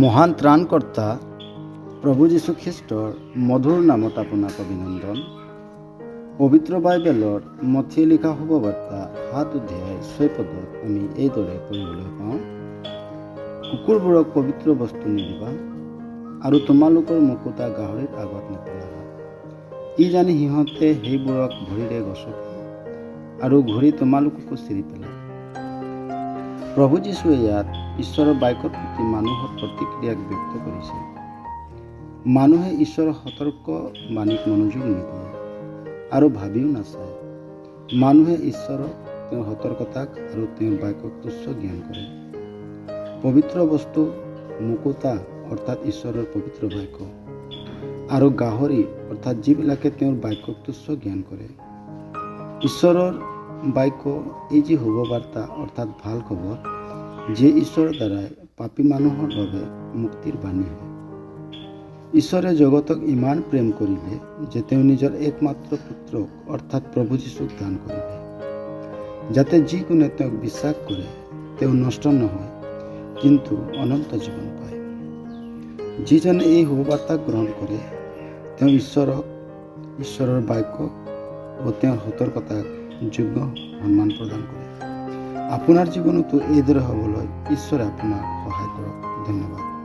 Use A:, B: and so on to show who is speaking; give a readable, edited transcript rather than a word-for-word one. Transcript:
A: মহান ত্ৰাণকৰ্তা প্ৰভু যীশুখ্ৰীষ্টৰ মধুৰ নামত আপোনাক অভিনন্দন। পবিত্ৰ বাইবেলৰ মথিয়ে লিখা শুভবাৰ্তা 7 অধ্যায় 6 পদত আমি এইদৰে পঢ়িবলৈ পাওঁ, কুকুৰবোৰক পবিত্ৰ বস্তু নিদিবা আৰু তোমালোকৰ মুকুতা গাহৰিৰ আগত নেপেলাবা, ই জানি সিহঁতে সেইবোৰক ভৰিৰে গছকে আৰু ঘূৰি তোমালোককো চিৰি পেলাব। প্ৰভু যীশুৱে ইয়াত ঈশ্বৰৰ বাক্যৰ প্ৰতি মানুহৰ প্ৰতিক্ৰিয়াক ব্যক্ত কৰিছে। মানুহে ঈশ্বৰৰ সতৰ্ক বাণীক মনোযোগ নিদিয়ে আৰু ভাবিও নাচায়। মানুহে ঈশ্বৰক, তেওঁৰ সতৰ্কতাক আৰু তেওঁৰ বাক্যক তুচ্ছ জ্ঞান কৰে। পবিত্ৰ বস্তু মুকুতা অৰ্থাৎ ঈশ্বৰৰ পবিত্ৰ বাক্য আৰু গাহৰি অৰ্থাৎ যিবিলাকে তেওঁৰ বাক্যক তুচ্ছ জ্ঞান কৰে। ঈশ্বৰৰ বাক্য এই যি শুভবাৰ্তা অৰ্থাৎ ভাল খবৰ, যে ঈশ্বৰৰ দ্বাৰাই পাপী মানুহৰ বাবে মুক্তিৰ বাণী হয়। ঈশ্বৰে জগতক ইমান প্ৰেম কৰিলে যে তেওঁ নিজৰ একমাত্ৰ পুত্ৰক অৰ্থাৎ প্ৰভু যীশুক দান কৰিলে, যাতে যিকোনে তেওঁক বিশ্বাস কৰে তেওঁ নষ্ট নহয় কিন্তু অনন্ত জীৱন পায়। যিজনে এই শুভবাৰ্তাক গ্ৰহণ কৰে তেওঁ ঈশ্বৰক, ঈশ্বৰৰ বাক্যক ও তেওঁৰ সতৰ্কতাক যোগ্য সন্মান প্ৰদান কৰে। আপোনাৰ জীৱনতো এইদৰে হ'বলৈ ঈশ্বৰে আপোনাক সহায় কৰক। ধন্যবাদ।